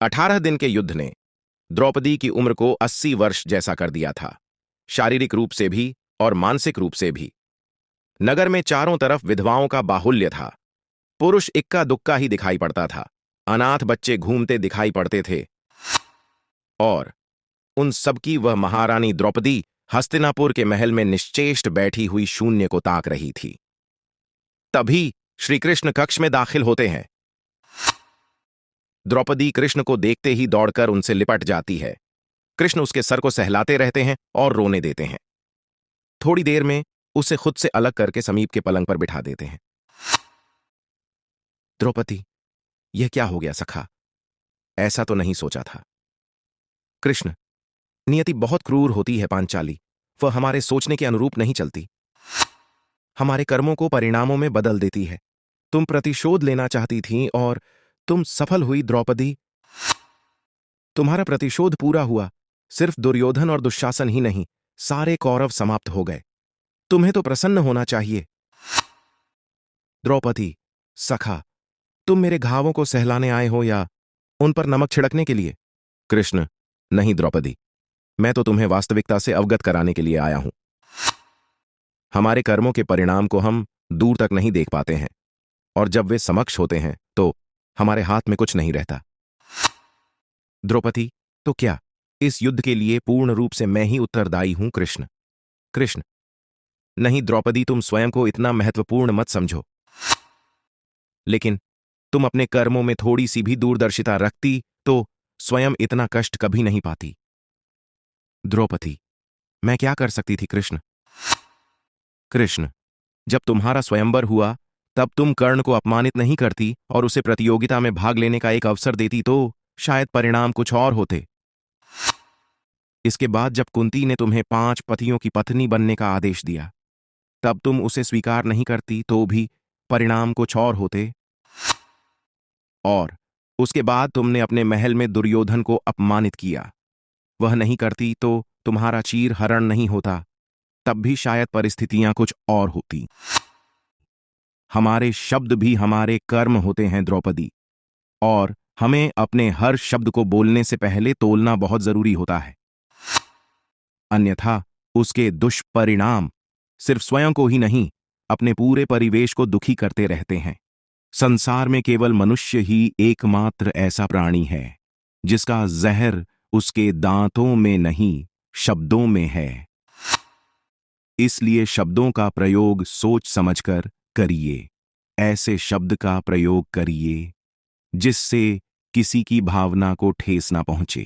18 दिन के युद्ध ने द्रौपदी की उम्र को 80 वर्ष जैसा कर दिया था, शारीरिक रूप से भी और मानसिक रूप से भी। नगर में चारों तरफ विधवाओं का बाहुल्य था। पुरुष इक्का दुक्का ही दिखाई पड़ता था। अनाथ बच्चे घूमते दिखाई पड़ते थे। और उन सबकी वह महारानी द्रौपदी हस्तिनापुर के महल में निश्चेष्ट बैठी हुई शून्य को ताक रही थी। तभी श्रीकृष्ण कक्ष में दाखिल होते हैं। द्रौपदी कृष्ण को देखते ही दौड़कर उनसे लिपट जाती है। कृष्ण उसके सर को सहलाते रहते हैं और रोने देते हैं। थोड़ी देर में उसे खुद से अलग करके समीप के पलंग पर बिठा देते हैं। द्रौपदी, यह क्या हो गया सखा? ऐसा तो नहीं सोचा था। कृष्ण, नियति बहुत क्रूर होती है पांचाली। वह हमारे सोचने के अनुरूप नहीं चलती। हमारे कर्मों को परिणामों में बदल देती है। तुम प्रतिशोध लेना चाहती थीं और तुम सफल हुई द्रौपदी। तुम्हारा प्रतिशोध पूरा हुआ। सिर्फ दुर्योधन और दुशासन ही नहीं, सारे कौरव समाप्त हो गए। तुम्हें तो प्रसन्न होना चाहिए। द्रौपदी, सखा, तुम मेरे घावों को सहलाने आए हो या उन पर नमक छिड़कने के लिए? कृष्ण, नहीं द्रौपदी, मैं तो तुम्हें वास्तविकता से अवगत कराने के लिए आया हूं। हमारे कर्मों के परिणाम को हम दूर तक नहीं देख पाते हैं, और जब वे समक्ष होते हैं तो हमारे हाथ में कुछ नहीं रहता। द्रौपदी, तो क्या इस युद्ध के लिए पूर्ण रूप से मैं ही उत्तरदायी हूं? कृष्ण, कृष्ण, नहीं द्रौपदी, तुम स्वयं को इतना महत्वपूर्ण मत समझो। लेकिन तुम अपने कर्मों में थोड़ी सी भी दूरदर्शिता रखती तो स्वयं इतना कष्ट कभी नहीं पाती। द्रौपदी, मैं क्या कर सकती थी कृष्ण? कृष्ण, जब तुम्हारा स्वयंवर हुआ तब तुम कर्ण को अपमानित नहीं करती और उसे प्रतियोगिता में भाग लेने का एक अवसर देती तो शायद परिणाम कुछ और होते। इसके बाद जब कुंती ने तुम्हें 5 पतियों की पत्नी बनने का आदेश दिया, तब तुम उसे स्वीकार नहीं करती तो भी परिणाम कुछ और होते। और उसके बाद तुमने अपने महल में दुर्योधन को अपमानित किया। वह नहीं करती तो तुम्हारा चीर हरण नहीं होता, तब भी शायद परिस्थितियां कुछ और होती। हमारे शब्द भी हमारे कर्म होते हैं द्रौपदी, और हमें अपने हर शब्द को बोलने से पहले तोलना बहुत जरूरी होता है। अन्यथा उसके दुष्परिणाम सिर्फ स्वयं को ही नहीं, अपने पूरे परिवेश को दुखी करते रहते हैं। संसार में केवल मनुष्य ही एकमात्र ऐसा प्राणी है जिसका जहर उसके दांतों में नहीं, शब्दों में है। इसलिए शब्दों का प्रयोग सोच समझकर करिए। ऐसे शब्द का प्रयोग करिए जिससे किसी की भावना को ठेस ना पहुंचे।